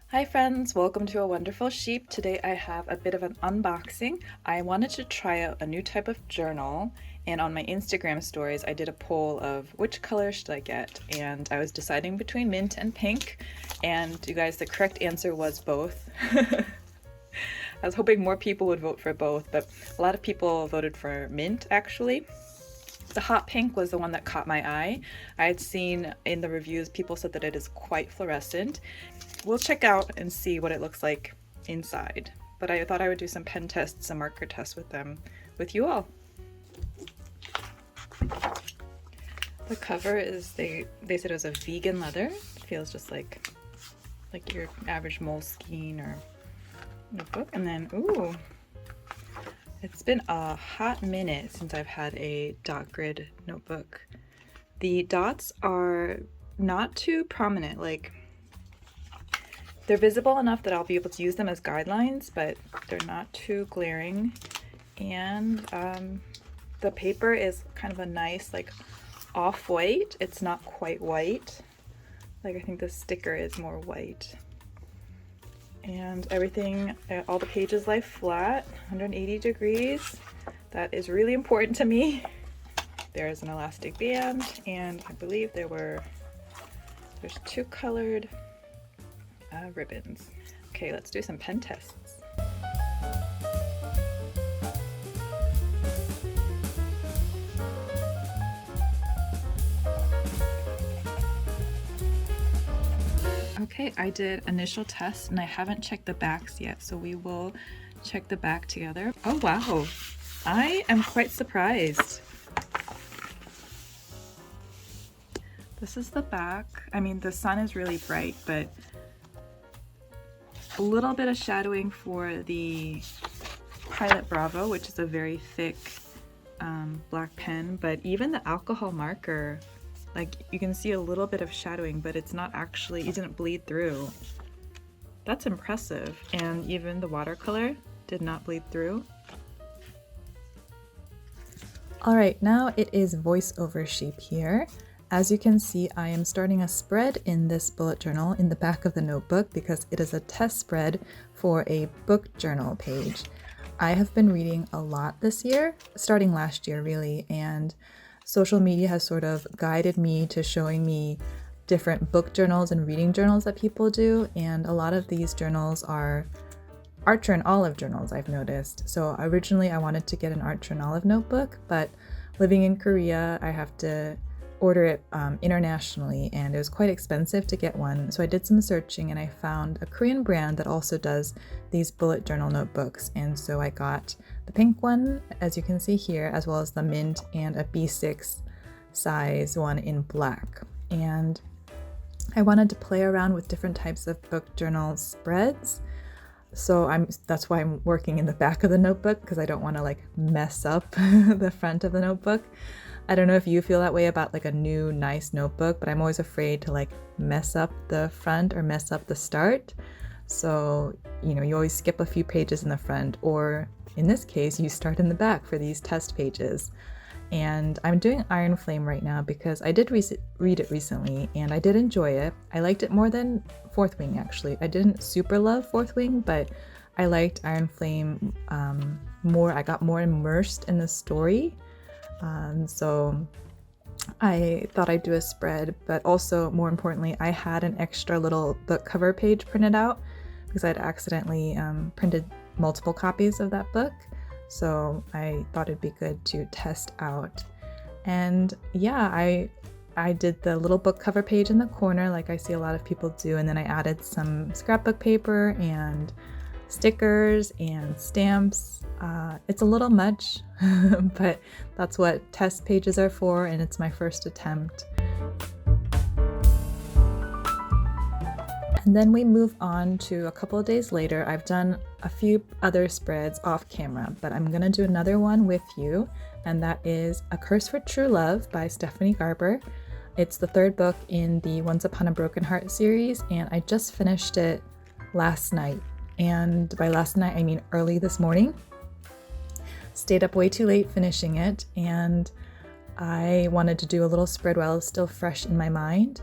Hi friends, welcome to A Wonderful Sheep. Today I have a bit of an unboxing. I wanted to try out a new type of journal, and on my Instagram stories I did a poll of which color should I get, and I was deciding between mint and pink, and you guys, the correct answer was both. I was hoping more people would vote for both, but a lot of people voted for mint actually. The hot pink was the one that caught my eye. I had seen in the reviews people said that it is quite fluorescent. We'll check out and see what it looks like inside. But I thought I would do some pen tests, some marker tests with you all. The cover is they said it was a vegan leather. It feels just like your average Moleskine or notebook. And then ooh, it's been a hot minute since I've had a dot grid notebook. The dots are not too prominent, like they're visible enough that I'll be able to use them as guidelines, but they're not too glaring. And the paper is kind of a nice like off-white. It's not quite white. Like I think the sticker is more white. And everything, all the pages lie flat, 180 degrees. That is really important to me. There's an elastic band, and I believe there's two colored ribbons. Okay, let's do some pen tests. Okay, I did initial tests and I haven't checked the backs yet, so we will check the back together. Oh wow, I am quite surprised. This is the back. I mean, the sun is really bright, but a little bit of shadowing for the Pilot Bravo, which is a very thick black pen, but even the alcohol marker, like you can see a little bit of shadowing, but it's not actually, it didn't bleed through. That's impressive. And even the watercolor did not bleed through. All right, now it is voiceover sheep here. As you can see, I am starting a spread in this bullet journal in the back of the notebook because it is a test spread for a book journal page. I have been reading a lot this year, starting last year really, and social media has sort of guided me to showing me different book journals and reading journals that people do, and a lot of these journals are Archer and Olive journals, I've noticed. So originally I wanted to get an Archer and Olive notebook, but living in Korea, I have to order it internationally, and it was quite expensive to get one. So I did some searching and I found a Korean brand that also does these bullet journal notebooks. And so I got the pink one, as you can see here, as well as the mint and a B6 size one in black. And I wanted to play around with different types of book journal spreads. So that's why I'm working in the back of the notebook, because I don't want to like mess up the front of the notebook. I don't know if you feel that way about like a new nice notebook, but I'm always afraid to like mess up the front or mess up the start. So, you know, you always skip a few pages in the front, or in this case, you start in the back for these test pages. And I'm doing Iron Flame right now because I did read it recently and I did enjoy it. I liked it more than Fourth Wing actually. I didn't super love Fourth Wing, but I liked Iron Flame more. I got more immersed in the story. So I thought I'd do a spread, but also more importantly, I had an extra little book cover page printed out because I'd accidentally printed multiple copies of that book. So I thought it'd be good to test out. And yeah, I did the little book cover page in the corner like I see a lot of people do, and then I added some scrapbook paper and stickers and stamps. It's a little much, but that's what test pages are for, and it's my first attempt. And then we move on to a couple of days later. I've done a few other spreads off camera, but I'm gonna do another one with you, and that is A Curse for True Love by Stephanie Garber. It's the third book in the Once Upon a Broken Heart series, and I just finished it last night. And by last night, I mean early this morning. Stayed up way too late finishing it, and I wanted to do a little spread while it's still fresh in my mind.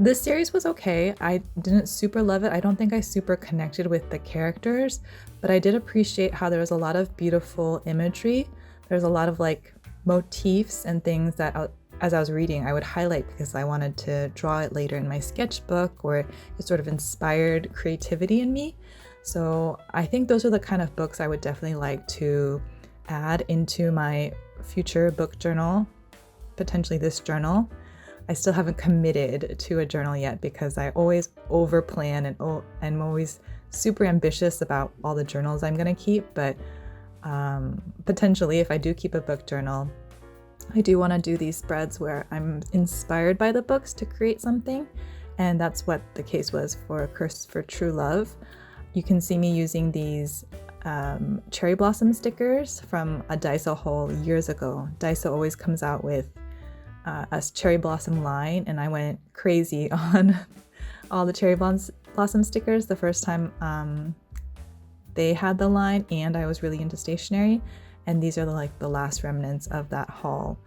This series was okay. I didn't super love it. I don't think I super connected with the characters, but I did appreciate how there was a lot of beautiful imagery. There's a lot of like motifs and things that as I was reading, I would highlight because I wanted to draw it later in my sketchbook, or it sort of inspired creativity in me. So I think those are the kind of books I would definitely like to add into my future book journal, potentially this journal. I still haven't committed to a journal yet because I always over plan and I'm always super ambitious about all the journals I'm going to keep. But potentially, if I do keep a book journal, I do want to do these spreads where I'm inspired by the books to create something. And that's what the case was for Curse for True Love. You can see me using these cherry blossom stickers from a Daiso haul years ago. Daiso always comes out with a cherry blossom line, and I went crazy on all the cherry blossom stickers the first time they had the line, and I was really into stationery, and these are the last remnants of that haul.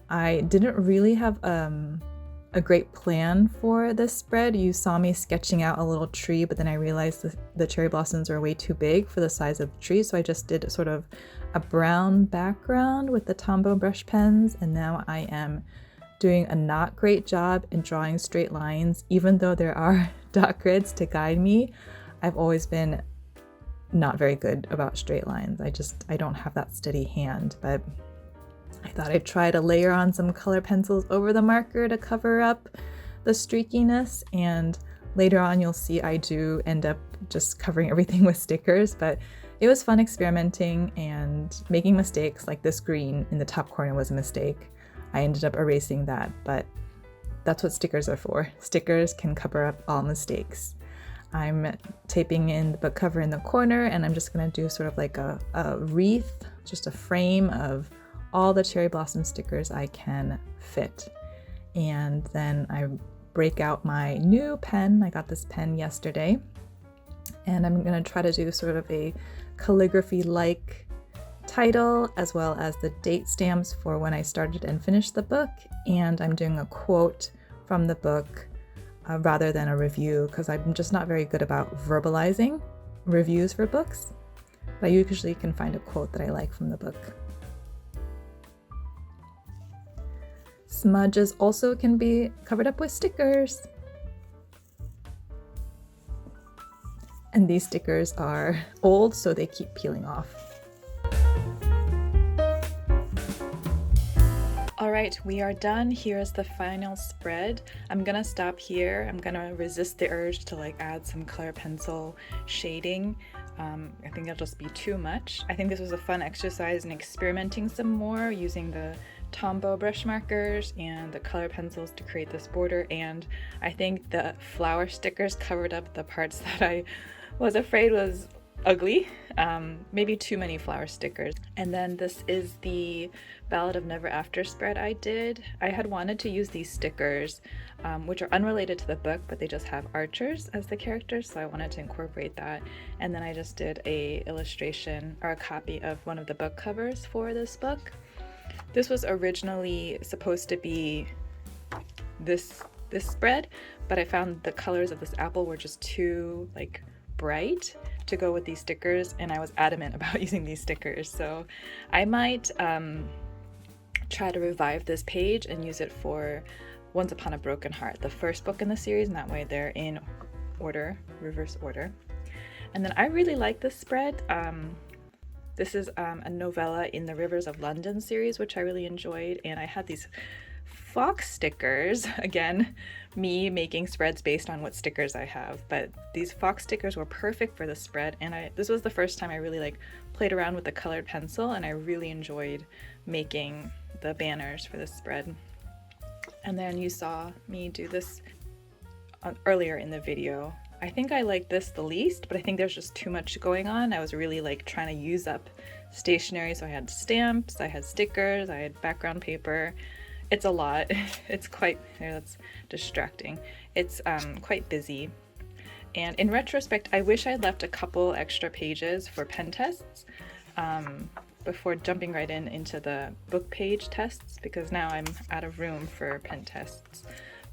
I didn't really have a great plan for this spread. You saw me sketching out a little tree, but then I realized the cherry blossoms are way too big for the size of the tree, so I just did sort of a brown background with the Tombow brush pens, and now I am doing a not great job in drawing straight lines. Even though there are dot grids to guide me, I've always been not very good about straight lines. I don't have that steady hand, but I thought I'd try to layer on some color pencils over the marker to cover up the streakiness, and later on you'll see I do end up just covering everything with stickers, but it was fun experimenting and making mistakes. Like this green in the top corner was a mistake. I ended up erasing that, but that's what stickers are for. Stickers can cover up all mistakes. I'm taping in the book cover in the corner, and I'm just gonna do sort of like a wreath, just a frame of all the cherry blossom stickers I can fit. And then I break out my new pen. I got this pen yesterday, and I'm gonna try to do sort of a calligraphy-like title, as well as the date stamps for when I started and finished the book. And I'm doing a quote from the book rather than a review, because I'm just not very good about verbalizing reviews for books. But I usually can find a quote that I like from the book. Smudges also can be covered up with stickers. And these stickers are old, so they keep peeling off. All right, we are done. Here's the final spread. I'm gonna stop here. I'm gonna resist the urge to like add some color pencil shading. I think it'll just be too much. I think this was a fun exercise in experimenting some more using the Tombow brush markers and the color pencils to create this border, and I think the flower stickers covered up the parts that I was afraid was ugly. Maybe too many flower stickers. And then this is the Ballad of Never After spread I did. I had wanted to use these stickers, which are unrelated to the book, but they just have archers as the characters, so I wanted to incorporate that. And then I just did a illustration or a copy of one of the book covers for this book. This was originally supposed to be this spread, but I found the colors of this apple were just too like bright to go with these stickers, and I was adamant about using these stickers. So I might try to revive this page and use it for Once Upon a Broken Heart, the first book in the series, and that way they're in order, reverse order. And then I really like this spread. This is a novella in the Rivers of London series, which I really enjoyed, and I had these fox stickers. Again, me making spreads based on what stickers I have, but these fox stickers were perfect for the spread, and this was the first time I really like played around with the colored pencil, and I really enjoyed making the banners for this spread. And then you saw me do this earlier in the video. I think I like this the least, but I think there's just too much going on. I was really like trying to use up stationery, so I had stamps, I had stickers, I had background paper. It's a lot. It's quite, here, that's distracting. It's quite busy. And in retrospect, I wish I'd left a couple extra pages for pen tests before jumping right into the book page tests, because now I'm out of room for pen tests.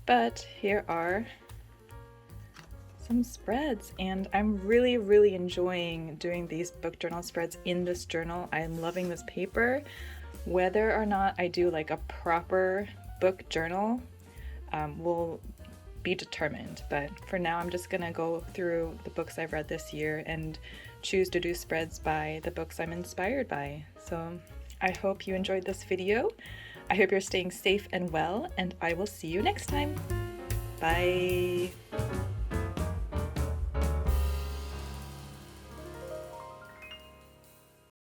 But here are some spreads, and I'm really enjoying doing these book journal spreads in this journal. I'm loving this paper. Whether or not I do like a proper book journal will be determined, but for now I'm just gonna go through the books I've read this year and choose to do spreads by the books I'm inspired by. So I hope you enjoyed this video. I hope you're staying safe and well, and I will see you next time. Bye!